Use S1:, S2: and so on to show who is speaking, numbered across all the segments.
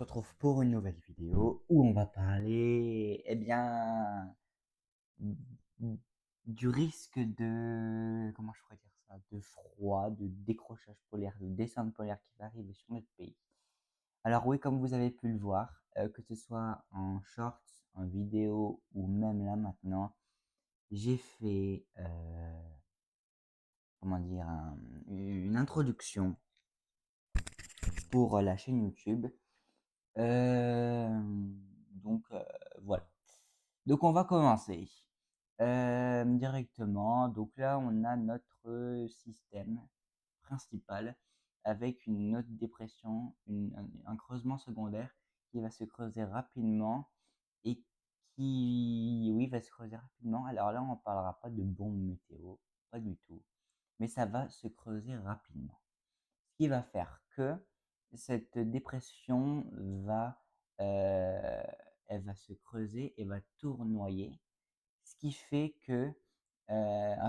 S1: retrouve pour une nouvelle vidéo où on va parler, du risque de, comment je pourrais dire ça, de froid, de décrochage polaire, de descente polaire qui va arriver sur notre pays. Alors oui, comme vous avez pu le voir, que ce soit en shorts, en vidéo ou même là maintenant, j'ai fait, comment dire, une introduction pour la chaîne YouTube. Donc voilà. Donc on va commencer directement. Donc là, on a notre système principal avec une autre dépression, un creusement secondaire qui va se creuser rapidement et qui, oui, va se creuser rapidement. Alors là, on ne parlera pas de bombe météo, pas du tout, mais ça va se creuser rapidement. Ce qui va faire que cette dépression va, euh, elle va se creuser et va tournoyer, ce qui fait que,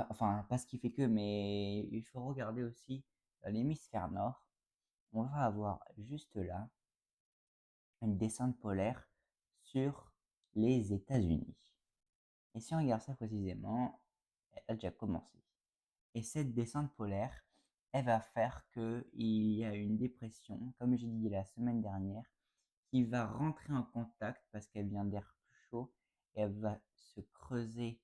S1: enfin, pas ce qui fait que, mais il faut regarder aussi l'hémisphère nord. On va avoir juste là une descente polaire sur les États-Unis. Et si on regarde ça précisément, elle a déjà commencé. Et cette descente polaire, elle va faire qu'il y a une dépression, comme j'ai dit la semaine dernière, qui va rentrer en contact parce qu'elle vient d'air plus chaud et elle va se creuser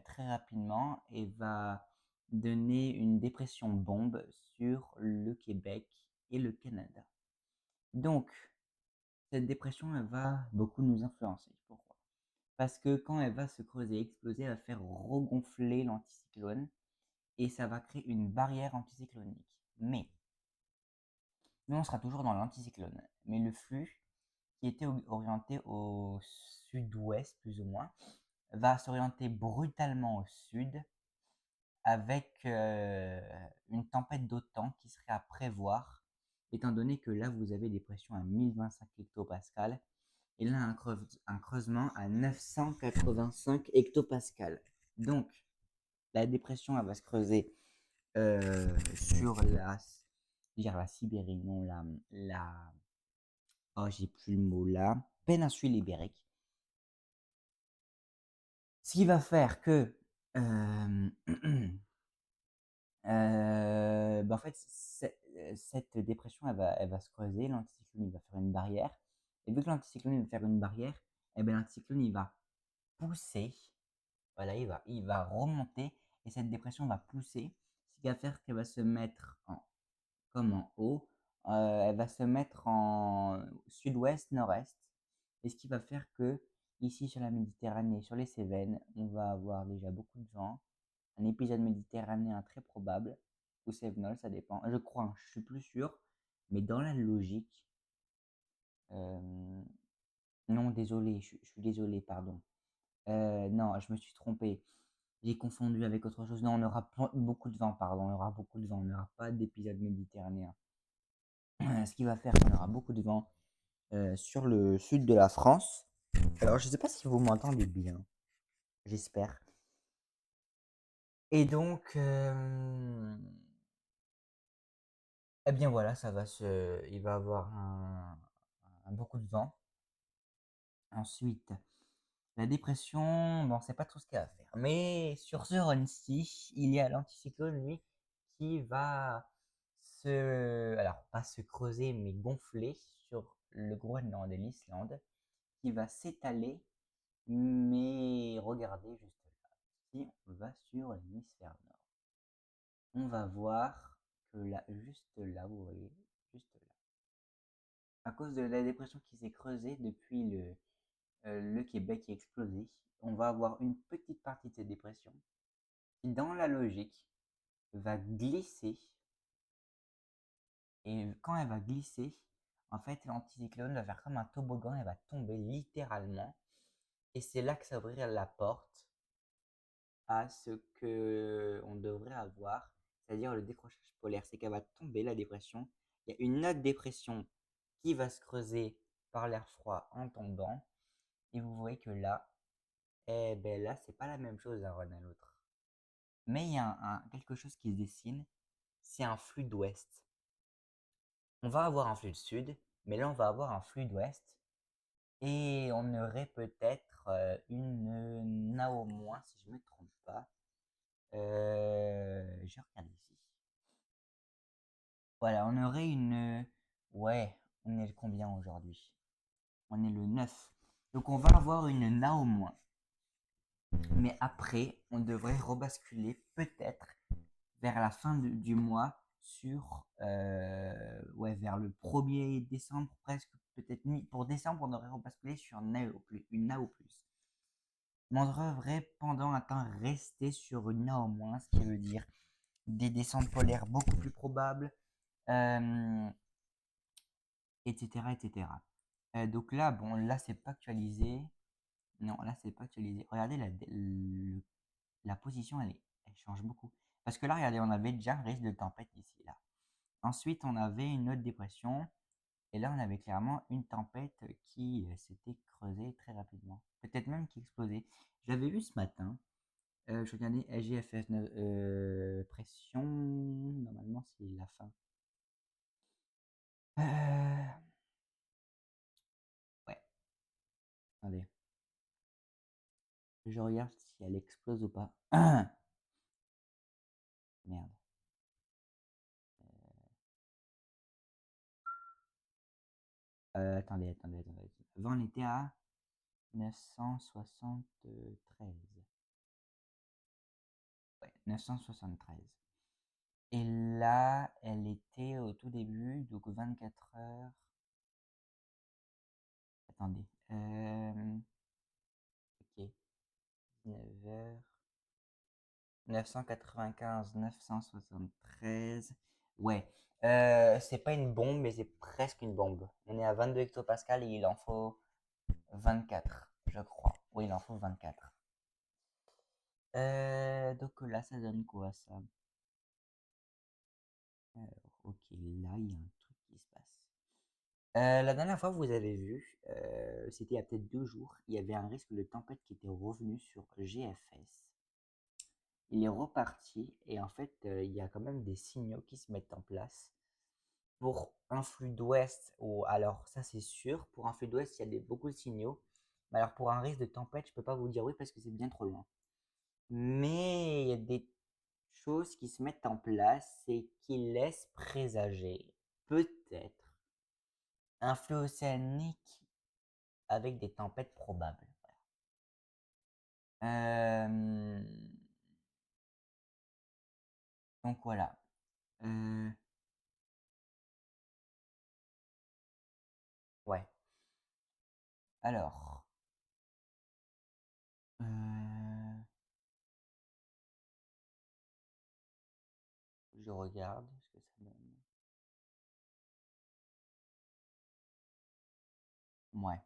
S1: très rapidement et va donner une dépression bombe sur le Québec et le Canada. Donc, cette dépression, elle va beaucoup nous influencer. Pourquoi? Parce que quand elle va se creuser, exploser, elle va faire regonfler l'anticyclone et ça va créer une barrière anticyclonique. Mais, nous, on sera toujours dans l'anticyclone. Mais le flux, qui était orienté au sud-ouest, plus ou moins, va s'orienter brutalement au sud avec une tempête d'OTAN qui serait à prévoir, étant donné que là, vous avez des pressions à 1025 hectopascales et là, un creusement à 985 hectopascales. Donc, la dépression, elle va se creuser sur la Sibérie, non, oh, j'ai plus le mot là, péninsule ibérique. Ce qui va faire que, euh, en fait, cette dépression, elle va se creuser, l'anticyclone, il va faire une barrière, et vu que l'anticyclone va faire une barrière, et bien l'anticyclone, il va pousser, voilà, il va remonter, et cette dépression va pousser, ce qui va faire qu'elle va se mettre comme en haut, elle va se mettre en sud-ouest, nord-est, et ce qui va faire que ici sur la Méditerranée, sur les Cévennes, on va avoir déjà beaucoup de vent, un épisode méditerranéen très probable, ou cévenol, ça dépend, je crois, hein, je suis plus sûr, mais dans la logique, euh, non, désolé, je suis désolé, pardon. Non, je me suis trompé. J'ai confondu avec autre chose. Non, on aura beaucoup de vent, pardon. On aura beaucoup de vent. On n'aura pas d'épisode méditerranéen. Ce qui va faire qu'on aura beaucoup de vent sur le sud de la France. Alors, je ne sais pas si vous m'entendez bien. J'espère. Et donc, eh bien voilà, il va avoir beaucoup de vent. Ensuite, la dépression, bon, c'est pas tout ce qu'il va faire. Mais sur ce run-ci, il y a l'anticyclone, lui, qui va alors pas se creuser, mais gonfler sur le Groenland et l'Islande, qui va s'étaler. Mais regardez juste là, si on va sur l'hémisphère nord, on va voir que là, juste là, vous voyez, juste là, à cause de la dépression qui s'est creusée depuis le Québec qui a explosé, on va avoir une petite partie de cette dépression qui, dans la logique, va glisser. Et quand elle va glisser, en fait, l'anticyclone va faire comme un toboggan, elle va tomber littéralement. Et c'est là que ça ouvrir la porte à ce que on devrait avoir, c'est-à-dire le décrochage polaire. C'est qu'elle va tomber, la dépression. Il y a une autre dépression qui va se creuser par l'air froid en tombant. Et vous voyez que là, eh ben là, c'est pas la même chose d'un run à l'autre. Mais il y a quelque chose qui se dessine, c'est un flux d'ouest. On va avoir un flux de sud Mais là, on va avoir un flux d'ouest et on aurait peut-être une nao moins, si je me trompe pas. Je regarde ici. Voilà, on aurait une. Ouais, on est le combien aujourd'hui? On est le 9. Donc on va avoir une nao moins. Mais après, on devrait rebasculer peut-être vers la fin du mois sur ouais, vers le 1er décembre presque, peut-être pour décembre on aurait rebasculé sur une NAO plus. Mais on devrait pendant un temps rester sur une NAO moins, ce qui veut dire des descentes polaires beaucoup plus probables, euh, etc. etc. Donc là, bon, là c'est pas actualisé. Non, là c'est pas actualisé. Regardez la position, elle change beaucoup. Parce que là, regardez, on avait déjà un risque de tempête ici, là. Ensuite, on avait une autre dépression. Et là, on avait clairement une tempête qui s'était creusée très rapidement. Peut-être même qui explosait. Je l'avais vu ce matin. Je regardais SGFF pression. Normalement, c'est la fin. Ouais. Attendez. Je regarde si elle explose ou pas. Merde. Attendez. Avant, on était à 973. Ouais, 973. Et là, elle était au tout début, donc 24 heures. Attendez. Ok. 19 heures. 995, 973. Ouais. C'est pas une bombe, mais c'est presque une bombe. On est à 22 hectopascal et il en faut 24, je crois. Oui, il en faut 24. Donc là, ça donne quoi ça? Alors, ok, là, il y a un truc qui se passe. La dernière fois, vous avez vu, c'était il y a peut-être 2 jours, il y avait un risque de tempête qui était revenu sur GFS. Il est reparti et en fait, il y a quand même des signaux qui se mettent en place pour un flux d'ouest. Alors ça c'est sûr, pour un flux d'ouest, il y a beaucoup de signaux. Mais alors pour un risque de tempête, je peux pas vous dire oui parce que c'est bien trop loin. Mais il y a des choses qui se mettent en place et qui laissent présager peut-être un flux océanique avec des tempêtes probables. Euh, donc voilà. Euh, ouais. Alors, euh, je regarde ce que ça donne. Ouais.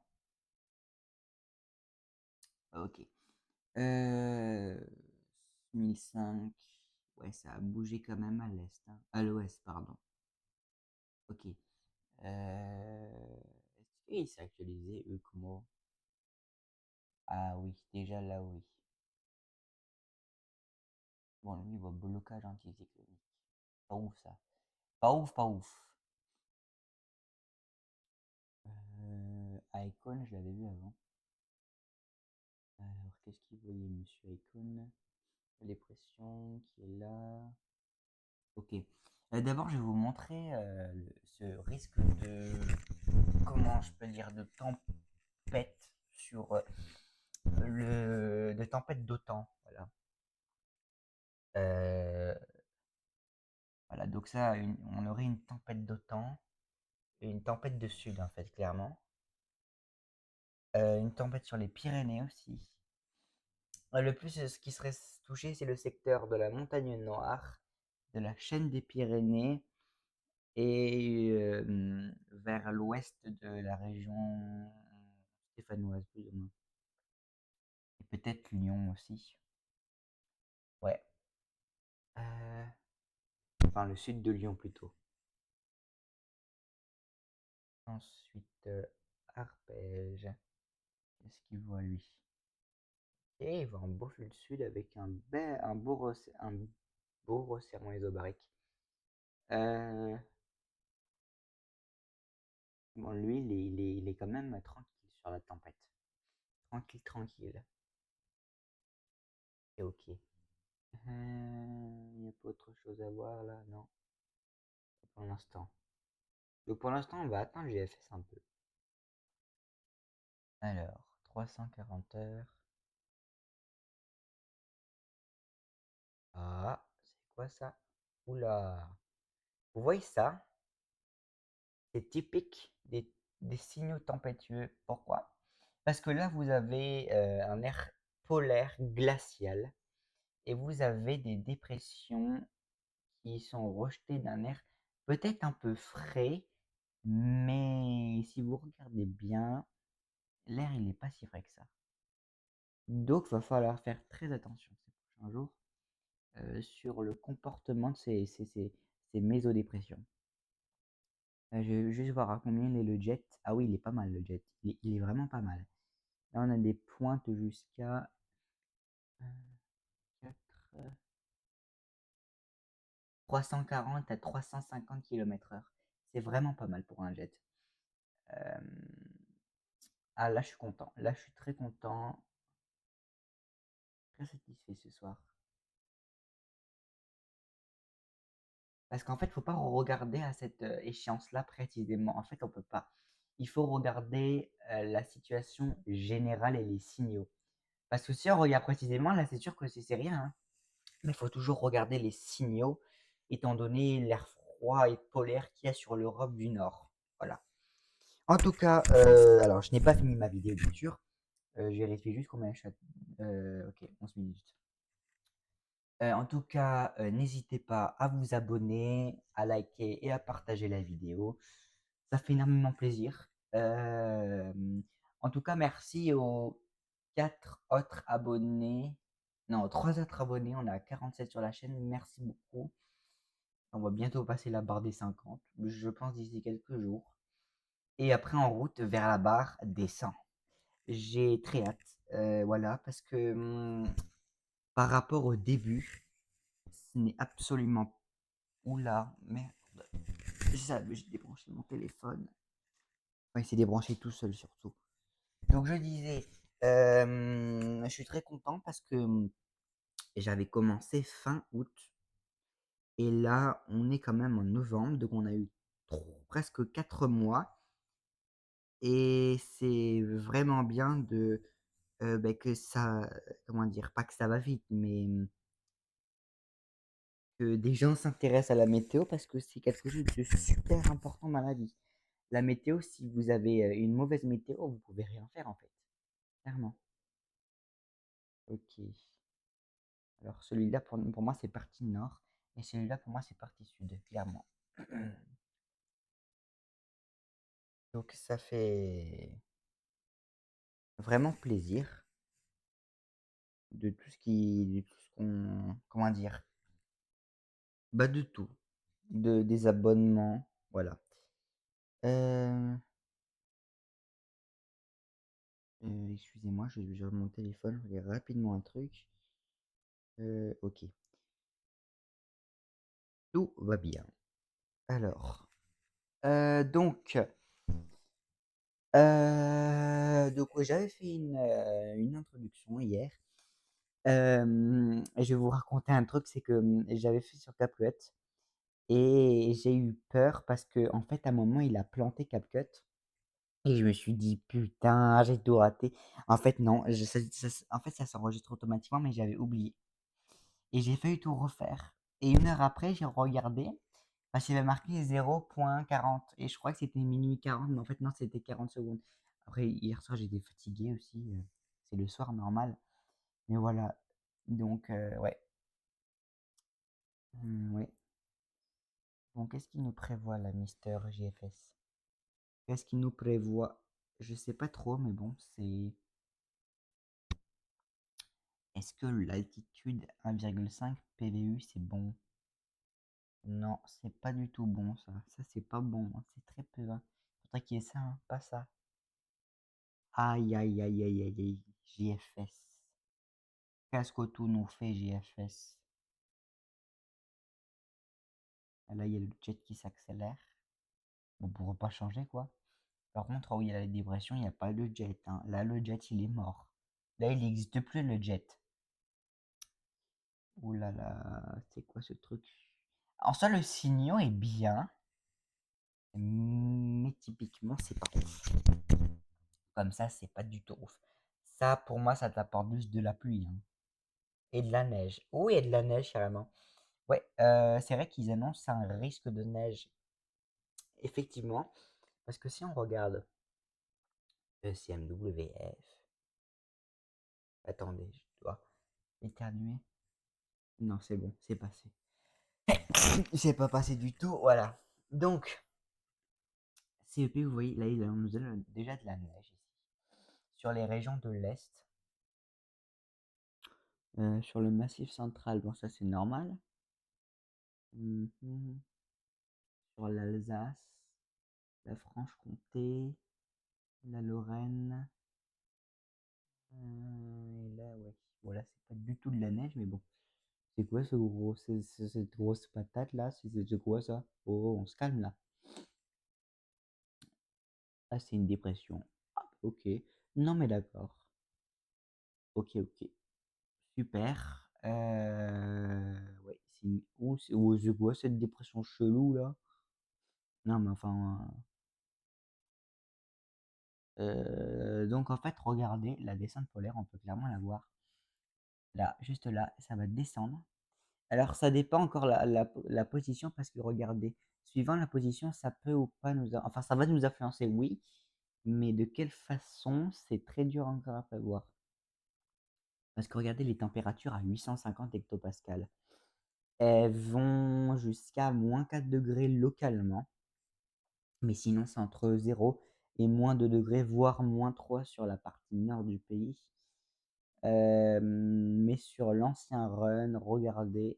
S1: Ok. 1005. Ouais, ça a bougé quand même à l'est, hein. À l'ouest, pardon. Ok. Est-ce qu'il s'est actualisé, Ukumo? Ah oui, déjà là, oui. Bon, lui, il voit blocage anticyclonique. Pas ouf, ça. Pas ouf, pas ouf. Icon, je l'avais vu avant. Alors, qu'est-ce qu'il voyait, monsieur Icon? Les pressions qui est là. Ok. D'abord, je vais vous montrer ce risque de, comment je peux dire, de tempête sur de tempête d'OTAN. Voilà. Euh, voilà. Donc ça, on aurait une tempête d'OTAN et une tempête de sud en fait, clairement. Une tempête sur les Pyrénées aussi. Le plus, ce qui serait touché, c'est le secteur de la Montagne Noire, de la chaîne des Pyrénées et vers l'ouest de la région stéphanoise, plus ou moins. Et peut-être Lyon aussi. Ouais. Euh, enfin, le sud de Lyon plutôt. Ensuite, Arpège. Qu'est-ce qu'il voit lui? Et il voit un beau flux de sud avec un beau resserrement isobarique. Euh, Bon, lui, il est quand même tranquille sur la tempête. Tranquille, tranquille. C'est ok. Il n'y a pas autre chose à voir là, non, pas pour l'instant. Donc pour l'instant, on va attendre GFS un peu. Alors, 340 heures. Ah, c'est quoi ça? Oula. Vous voyez ça? C'est typique des signaux tempétueux. Pourquoi? Parce que là, vous avez un air polaire glacial et vous avez des dépressions qui sont rejetées d'un air peut-être un peu frais, mais si vous regardez bien, l'air il n'est pas si frais que ça. Donc, va falloir faire très attention ces prochains jours sur le comportement de ces mésodépressions. Je vais juste voir à combien il est le jet. Ah oui, il est pas mal le jet. Il est vraiment pas mal. Là, on a des pointes jusqu'à 4, 340 à 350 km/h. C'est vraiment pas mal pour un jet. Euh, Ah là, je suis content. Là, je suis très content. Très satisfait ce soir. Parce qu'en fait, il faut pas regarder à cette échéance-là précisément. En fait, on peut pas. Il faut regarder la situation générale et les signaux. Parce que si on regarde précisément, là, c'est sûr que c'est rien, hein. Mais il faut toujours regarder les signaux, étant donné l'air froid et polaire qu'il y a sur l'Europe du Nord. Voilà. En tout cas, alors je n'ai pas fini ma vidéo, bien sûr. Je vérifie juste combien je ok, 11 minutes. En tout cas, n'hésitez pas à vous abonner, à liker et à partager la vidéo. Ça fait énormément plaisir. En tout cas, merci aux 4 autres abonnés. Non, 3 autres abonnés. On est à 47 sur la chaîne. Merci beaucoup. On va bientôt passer la barre des 50. Je pense d'ici quelques jours. Et après, en route vers la barre des 100. J'ai très hâte. Voilà, parce que par rapport au début, ce n'est absolument. Oula, merde. J'ai débranché mon téléphone. Ouais, il s'est débranché tout seul surtout. Donc je disais, je suis très content parce que j'avais commencé fin août. Et là, on est quand même en novembre. Donc on a eu presque 4 mois. Et c'est vraiment bien que ça, comment dire, pas que ça va vite, mais que des gens s'intéressent à la météo parce que c'est quelque chose de super important dans la vie. La météo, si vous avez une mauvaise météo, vous pouvez rien faire en fait, clairement. Ok. Alors celui-là, pour moi, c'est partie nord. Et celui-là, pour moi, c'est partie sud, clairement. Donc ça fait vraiment plaisir de tout ce qu'on, comment dire, bah de tout, des abonnements, voilà. Euh, Excusez-moi, je mon téléphone, je regarde rapidement un truc. Ok, tout va bien. Alors, donc, ouais, j'avais fait une introduction hier. Et je vais vous raconter un truc, c'est que j'avais fait sur CapCut et j'ai eu peur parce que en fait, à un moment, il a planté CapCut et je me suis dit, putain, j'ai tout raté. En fait, non, en fait, ça s'enregistre automatiquement, mais j'avais oublié. Et j'ai failli tout refaire. Et une heure après, j'ai regardé, parce qu'il avait marqué 0,40. Et je crois que c'était minuit 40, mais en fait, non, c'était 40 secondes. Après, hier soir, j'étais fatigué aussi. C'est le soir normal. Mais voilà. Donc, ouais. Ouais. Bon, qu'est-ce qu'il nous prévoit là, Mister JFS? Qu'est-ce qu'il nous prévoit? Je sais pas trop, mais bon, c'est. Est-ce que l'altitude 1,5 PVU c'est bon? Non, c'est pas du tout bon ça. Ça, c'est pas bon, hein. C'est très peu, hein. Faudrait qu'il y ait ça, hein, pas ça. Aïe, aïe, aïe, aïe, aïe, aïe. JFS. Qu'est-ce que tout nous fait, JFS? Là, il y a le jet qui s'accélère. On pourra pas changer, quoi. Par contre, où il y a la dépression, il n'y a pas de jet, hein. Là, le jet, il est mort. Là, il n'existe plus le jet. Ouh là là, c'est quoi ce truc? En soi, le Signon est bien, mais typiquement, c'est pas ouf. Comme ça, c'est pas du tout ouf. Ça, pour moi, ça t'apporte juste de la pluie, hein. Et de la neige. Oui, et de la neige, carrément. Ouais, c'est vrai qu'ils annoncent un risque de neige. Effectivement, parce que si on regarde ECMWF, attendez, je dois éternuer. Non, c'est bon, c'est passé. C'est pas passé du tout, voilà. Donc, CEP, vous voyez, là, il nous donne déjà de la neige ici. Sur les régions de l'Est, sur le Massif central, bon, ça c'est normal. Mhm. Sur l'Alsace, la Franche-Comté, la Lorraine. Et là, ouais. Voilà, c'est pas du tout de la neige, mais bon. C'est quoi ce gros, cette grosse patate là? C'est quoi ça? Oh, on se calme là. Ah, c'est une dépression. Ah, ok. Non, mais d'accord. Ok, ok. Super. Ouais, c'est une... c'est quoi cette dépression chelou là? Non, mais enfin. Donc en fait, regardez la descente polaire, on peut clairement la voir. Là, juste là, ça va descendre. Alors ça dépend encore la position parce que regardez, suivant la position, ça peut ou pas enfin ça va nous influencer, oui, mais de quelle façon, c'est très dur encore à prévoir. Parce que regardez les températures à 850 hectopascales. Elles vont jusqu'à -4 degrés localement, mais sinon c'est entre 0 et -2 degrés, voire -3 sur la partie nord du pays. Mais sur l'ancien run, regardez,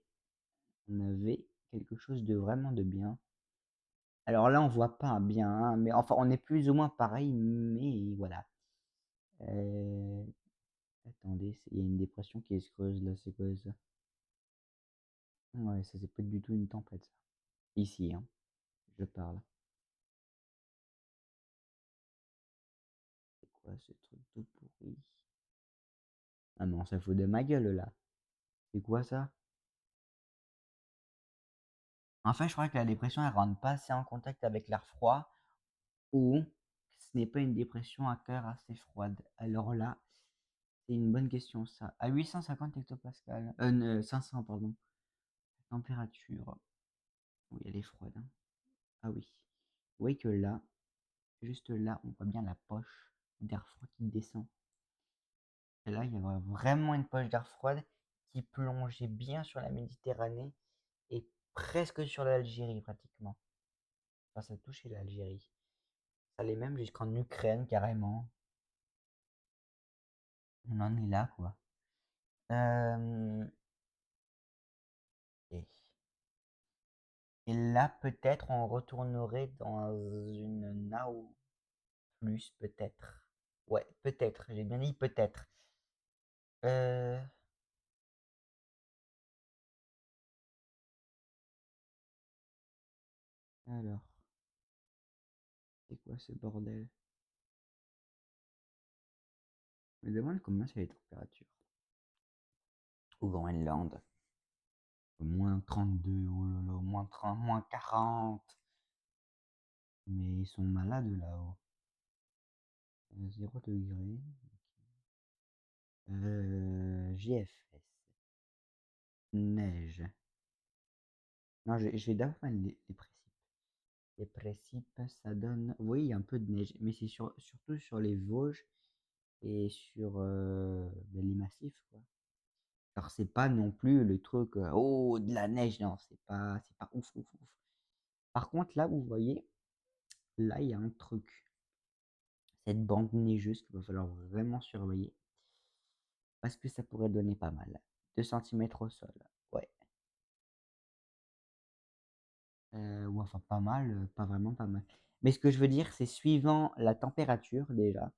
S1: on avait quelque chose de vraiment de bien. Alors là, on voit pas bien, hein, mais enfin, on est plus ou moins pareil, mais voilà. Attendez, il y a une dépression qui se creuse là, c'est quoi ça? Ouais, ça c'est pas du tout une tempête, ça. Ici, hein, je parle. C'est quoi ce truc tout pourri? Ah non, ça fout de ma gueule là. C'est quoi ça? En fait, je crois que la dépression, elle rentre pas assez en contact avec l'air froid, ou ce n'est pas une dépression à cœur assez froide. Alors là, c'est une bonne question ça. À 850 hectopascales, 500 pardon. Température. Oui, elle est froide, hein. Ah oui. Vous voyez que là, juste là, on voit bien la poche d'air froid qui descend. Et là, il y a vraiment une poche d'air froide qui plongeait bien sur la Méditerranée et presque sur l'Algérie pratiquement. Enfin, ça touchait l'Algérie. Ça allait même jusqu'en Ukraine carrément. On en est là, quoi. Et, et là, peut-être, on retournerait dans une nao plus, peut-être. Ouais, peut-être. J'ai bien dit peut-être. Euh, alors, c'est quoi ce bordel? Je me demande combien c'est les températures. Au Groenland. -32, oh là là, -30, -40. Mais ils sont malades là-haut. 0 degré. GFS. Neige. Non, je vais d'abord mettre les précipes. Les précipes, ça donne. Oui, il y a un peu de neige, mais c'est surtout sur les Vosges et sur ben, les massifs, quoi. Alors, c'est pas non plus le truc, oh, de la neige, non, c'est pas ouf, ouf, ouf. Par contre, là, vous voyez, là, il y a un truc. Cette bande neigeuse qu'il va falloir vraiment surveiller parce que ça pourrait donner pas mal. 2 centimètres au sol, ouais. Ou enfin pas mal, pas vraiment pas mal. Mais ce que je veux dire, c'est suivant la température déjà.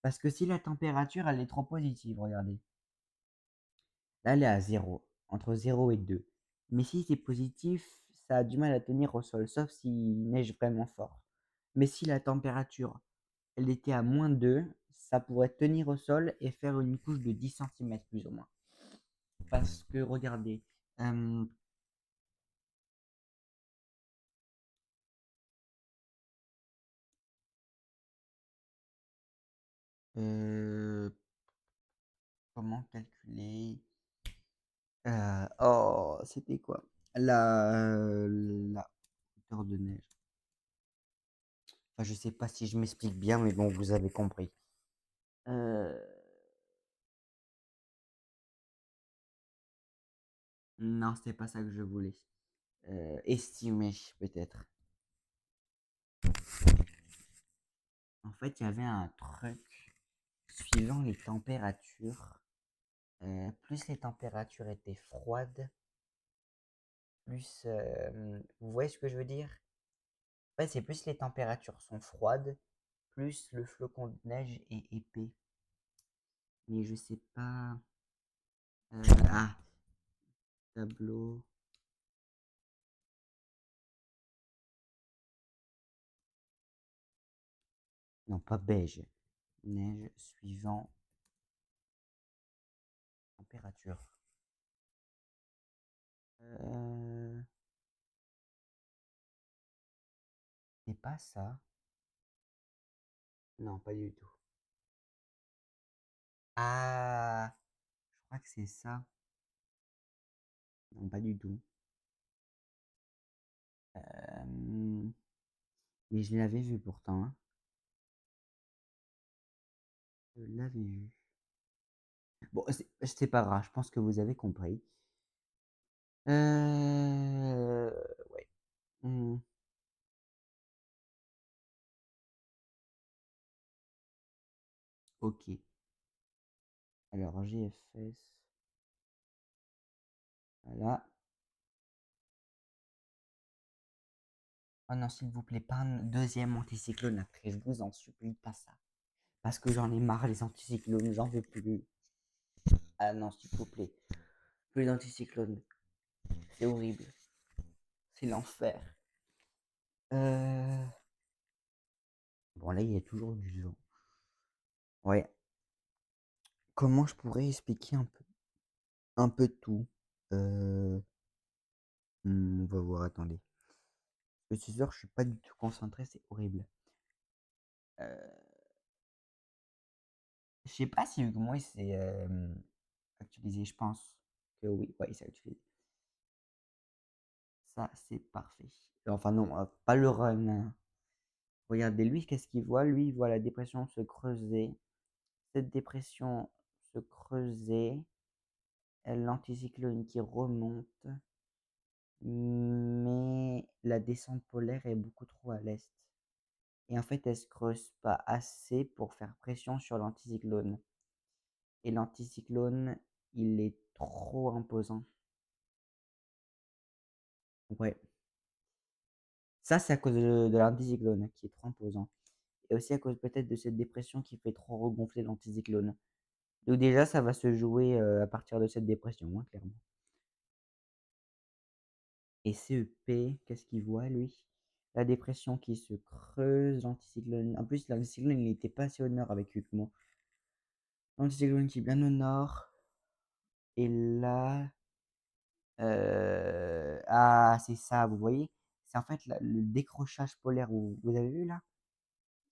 S1: Parce que si la température, elle est trop positive, regardez. Là, elle est à 0, entre 0 et 2. Mais si c'est positif, ça a du mal à tenir au sol, sauf s'il neige vraiment fort. Mais si la température, elle était à -2, ça pourrait tenir au sol et faire une couche de 10 centimètres plus ou moins. Parce que regardez, euh, euh, comment calculer? Oh, c'était quoi? La hauteur de neige. Enfin, je sais pas si je m'explique bien, mais bon, vous avez compris. Euh, non, c'était pas ça que je voulais. Estimer, peut-être. En fait, il y avait un truc suivant les températures. Plus les températures étaient froides, plus... vous voyez ce que je veux dire? En fait, c'est plus les températures sont froides, plus le flocon de neige est épais. Mais je sais pas... ah, tableau... Non, pas beige. Neige suivant température. Euh, c'est pas ça. Non, pas du tout. Ah, je crois que c'est ça. Non, pas du tout. Mais je l'avais vu pourtant, hein. Je l'avais vu. Bon, c'est pas grave, je pense que vous avez compris. Euh, ouais. Hmm, ok. Alors, GFS. Voilà. Oh non, s'il vous plaît, pas un deuxième anticyclone après, je vous en supplie, pas ça. Parce que j'en ai marre, les anticyclones, j'en veux plus. Ah non, s'il vous plaît. Plus d'anticyclones. C'est horrible. C'est l'enfer. Euh... Bon, là, il y a toujours du vent. Ouais. Comment je pourrais expliquer un peu tout? Euh... on va voir, attendez. Parce que ce soir, je suis pas du tout concentré, c'est horrible. Euh... Je sais pas si Hugo Moïse s'est actualisé, je pense que oui, ouais, il s'est actualisé. Ça, c'est parfait. Enfin non, pas le run, hein. Regardez, lui, qu'est-ce qu'il voit? Lui, il voit la dépression se creuser. Cette dépression se creuser. L'anticyclone qui remonte. Mais la descente polaire est beaucoup trop à l'est. Et en fait, elle se creuse pas assez pour faire pression sur l'anticyclone. Et l'anticyclone, il est trop imposant. Ouais. Ça, c'est à cause de l'anticyclone qui est trop imposant. Et aussi à cause peut-être de cette dépression qui fait trop regonfler l'anticyclone. Donc déjà, ça va se jouer à partir de cette dépression, hein, clairement. Et CEP, qu'est-ce qu'il voit, lui? La dépression qui se creuse, l'anticyclone. En plus, l'anticyclone, il n'était pas assez au nord avec Hugues. L'anticyclone qui est bien au nord. Et là... ah, c'est ça, vous voyez? C'est en fait le décrochage polaire. Vous avez vu là?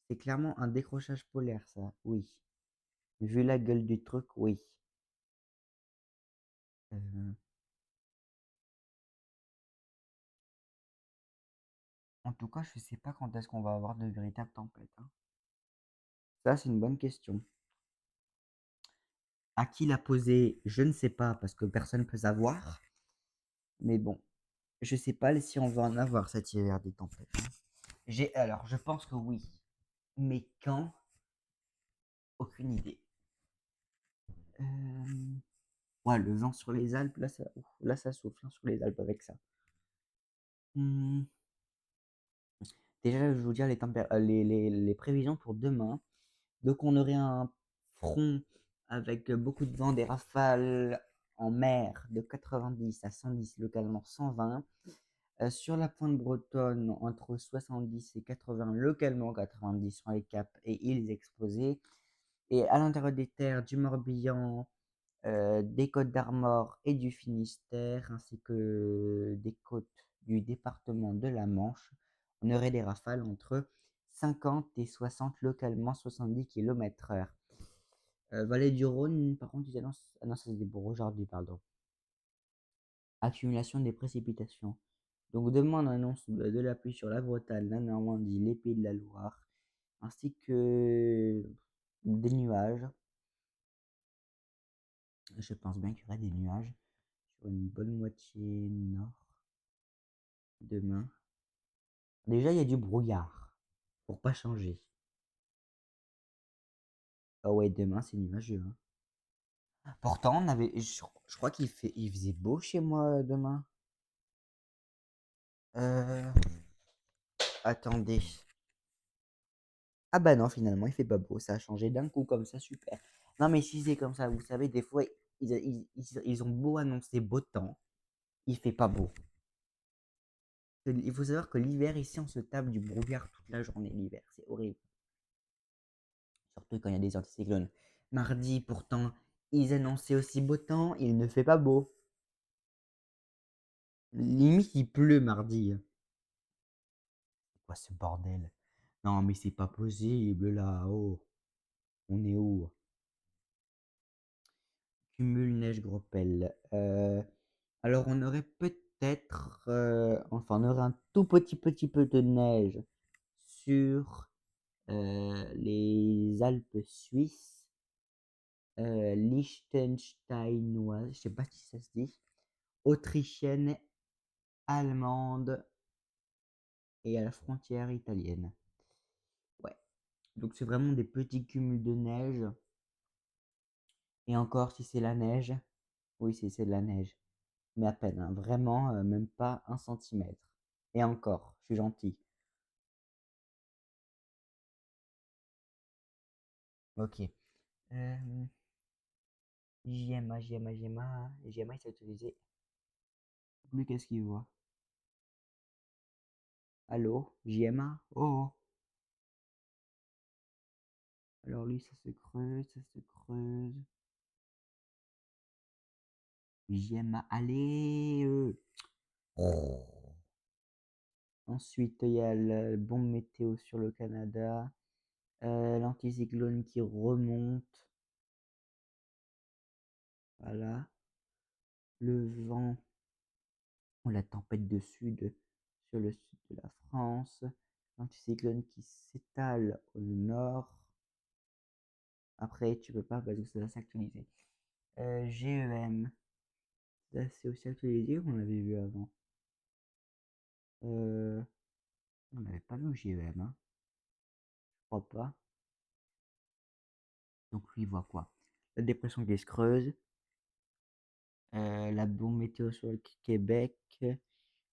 S1: C'est clairement un décrochage polaire, ça. Oui. Vu la gueule du truc, oui. Euh, en tout cas, je sais pas quand est-ce qu'on va avoir de véritables tempêtes, hein. Ça, c'est une bonne question. À qui la poser, je ne sais pas, parce que personne ne peut savoir. Mais bon, je sais pas si on va en avoir cet hiver des tempêtes, hein. Alors, je pense que oui. Mais quand? Aucune idée. Euh, Ouais, le vent sur les Alpes, là, là, ça souffle, hein, sur les Alpes avec ça. Hmm. Déjà, je vais vous dire les prévisions pour demain. Donc, on aurait un front avec beaucoup de vent, des rafales en mer de 90 à 110, localement 120, Sur la pointe bretonne, entre 70 et 80, localement 90 sur les caps et îles exposées. Et à l'intérieur des terres du Morbihan, des Côtes d'Armor et du Finistère, ainsi que des côtes du département de la Manche, on aurait des rafales entre 50 et 60, localement 70 km/h. Vallée du Rhône, par contre, ils annoncent. Ah non, ça c'est pour aujourd'hui, pardon. Accumulation des précipitations. Donc demain, on annonce de la pluie sur la Bretagne, la Normandie, les Pays de la Loire, ainsi que des nuages. Je pense bien qu'il y aura des nuages sur une bonne moitié nord demain. Déjà, il y a du brouillard, pour pas changer. Ah ouais, demain, c'est nuageux, hein. Pourtant, je crois il faisait beau chez moi demain. Euh, attendez. Ah bah non, finalement, il fait pas beau. Ça a changé d'un coup comme ça, super. Non, mais si c'est comme ça, vous savez, des fois, ils ont beau annoncer beau temps, il fait pas beau. Il faut savoir que l'hiver, ici, on se tape du brouillard toute la journée, l'hiver. C'est horrible. Surtout quand il y a des anticyclones. Mardi, pourtant, ils annonçaient aussi beau temps, il ne fait pas beau. Limite, il pleut mardi. C'est quoi ce bordel? Non, mais c'est pas possible là. Oh, on est où? Cumul neige-gropelle. Alors, on aurait peut-être. Enfin, on aurait un tout petit peu de neige sur les Alpes suisses, liechtensteinoises, je sais pas si ça se dit, autrichienne, allemande et à la frontière italienne. Ouais. Donc, c'est vraiment des petits cumuls de neige. Et encore, si c'est la neige, oui, c'est de la neige. Mais à peine, hein, vraiment, même pas 1 centimètre. Et encore, je suis gentil. Ok. JMA, JMA, JMA. JMA, il s'est utilisé. Lui, qu'est-ce qu'il voit? Allô? JMA? Oh, oh. Alors lui, ça se creuse, ça se creuse. JMA, allez! Oh. Ensuite, il y a le bon météo sur le Canada. L'anticyclone qui remonte. Voilà. Le vent ou la tempête de sud sur le sud de la France. L'anticyclone qui s'étale au nord. Après, tu peux pas parce que ça va s'actualiser. GEM. Ça, c'est aussi actualisé ou on l'avait vu avant? On n'avait pas vu GEM, hein. Je crois pas. Donc lui, il voit quoi? La dépression qui se creuse. La bombe météo sur le Québec.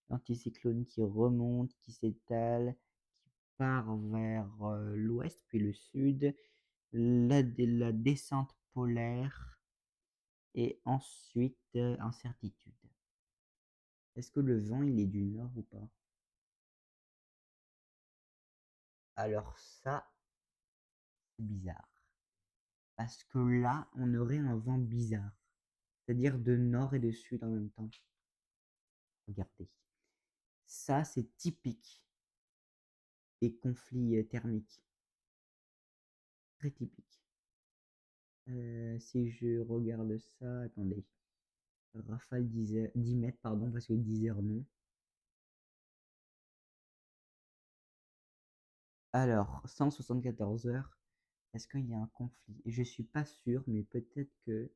S1: L'anticyclone qui remonte, qui s'étale, qui part vers l'ouest puis le sud. La descente polaire. Et ensuite, incertitude. Est-ce que le vent, il est du nord ou pas? Alors ça, c'est bizarre. Parce que là, on aurait un vent bizarre. C'est-à-dire de nord et de sud en même temps. Regardez. Ça, c'est typique des conflits thermiques. Très typique. Si je regarde ça, attendez. Rafale 10 mètres, pardon, parce que 10 heures non. Alors, 174 heures, est-ce qu'il y a un conflit? Je suis pas sûr, mais peut-être que.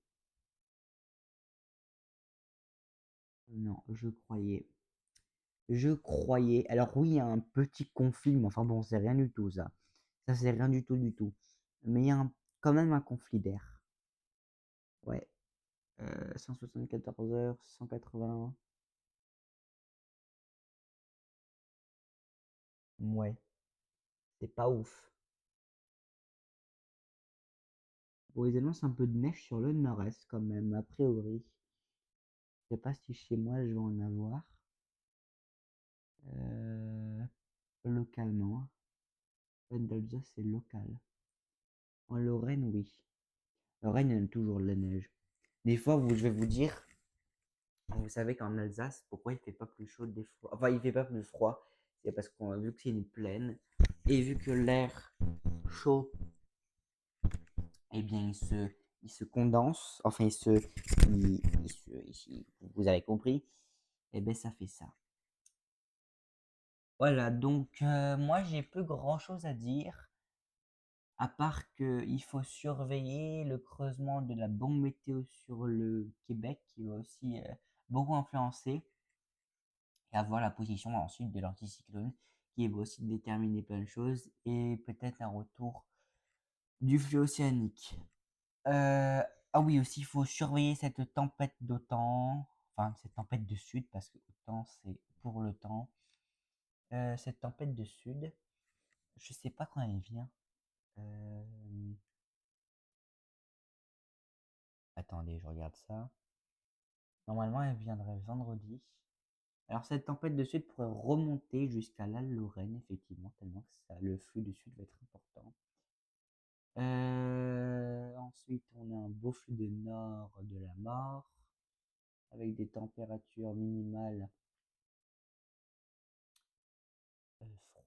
S1: Non, je croyais. Je croyais. Alors oui, il y a un petit conflit, mais enfin bon, c'est rien du tout ça. Ça, c'est rien du tout du tout. Mais il y a quand même un conflit d'air. Ouais. 174 heures, 180. Ouais, c'est pas ouf. Bon, ils annoncent un peu de neige sur le nord-est quand même, a priori. Je sais pas si chez moi je vais en avoir. Localement. d'Alsace, c'est local. En Lorraine, oui. Lorraine, il y a toujours de la neige. Des fois, je vais vous dire, vous savez qu'en Alsace, pourquoi il fait pas plus chaud des fois? Enfin, il fait pas plus froid. C'est parce qu'on a vu que c'est une plaine et vu que l'air chaud, eh bien, il se condense. Enfin, vous avez compris. Eh bien, ça fait ça. Voilà, donc moi, j'ai plus grand-chose à dire. À part qu'il faut surveiller le creusement de la bombe météo sur le Québec qui va aussi beaucoup influencer et avoir la position ensuite de l'anticyclone qui va aussi déterminer plein de choses et peut-être un retour du flux océanique. Ah oui, aussi, il faut surveiller cette tempête d'autant, enfin cette tempête de sud parce que autant c'est pour le temps. Cette tempête de sud, je sais pas quand elle vient. Euh, Attendez, je regarde ça. Normalement, elle viendrait vendredi. Alors, cette tempête de sud pourrait remonter jusqu'à la Lorraine, effectivement, tellement que le flux de sud va être important. Ensuite, on a un beau flux de nord de la mort, avec des températures minimales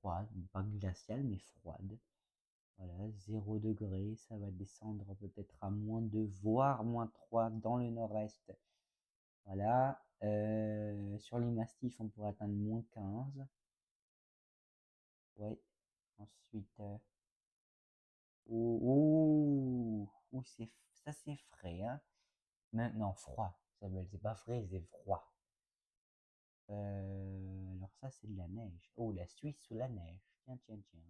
S1: froides, pas glaciales, mais froides. Voilà, 0 degré, ça va descendre peut-être à -2, voire -3 dans le nord-est. Voilà, sur les mastifs, on pourrait atteindre -15. Ouais. Ensuite, ça c'est frais, hein. Non, froid. C'est pas frais, c'est froid. Alors ça c'est de la neige. Oh, la Suisse sous la neige. Tiens, tiens, tiens.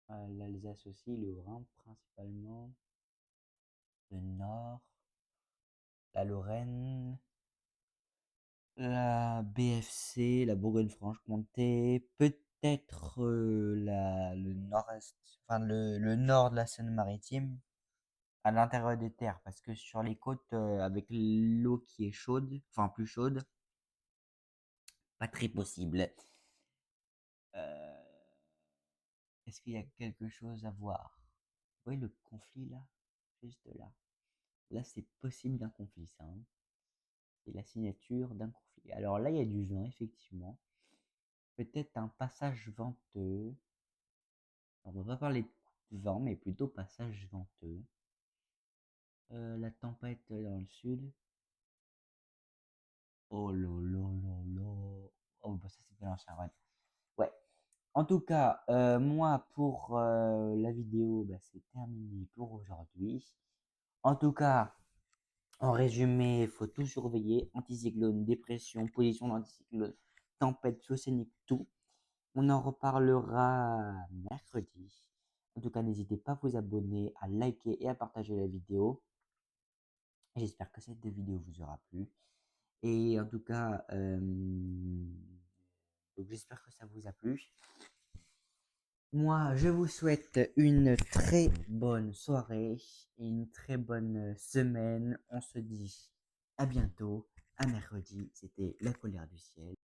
S1: L'Alsace aussi, le Rhin principalement. Le Nord, la Lorraine, la BFC, la Bourgogne-Franche-Comté, peut-être le nord-est, enfin le nord de la Seine-Maritime, à l'intérieur des terres, parce que sur les côtes, avec l'eau qui est chaude, enfin plus chaude, pas très possible. Euh, Est-ce qu'il y a quelque chose à voir? Vous voyez le conflit là? Juste là. Là, c'est possible d'un conflit, ça, hein. C'est la signature d'un conflit. Alors là, il y a du vent, effectivement. Peut-être un passage venteux. On va pas parler de vent, mais plutôt passage venteux. La tempête dans le sud. Oh là là là là. Oh, bah ça c'était l'ancien run. Ouais. En tout cas, moi pour la vidéo, bah, c'est terminé pour aujourd'hui. En tout cas, en résumé, il faut tout surveiller. Anticyclone, dépression, position d'anticyclone, tempête océanique, tout. On en reparlera mercredi. En tout cas, n'hésitez pas à vous abonner, à liker et à partager la vidéo. J'espère que cette vidéo vous aura plu. Et en tout cas, donc j'espère que ça vous a plu. Moi, je vous souhaite une très bonne soirée et une très bonne semaine. On se dit à bientôt, à mercredi. C'était La Colère du Ciel.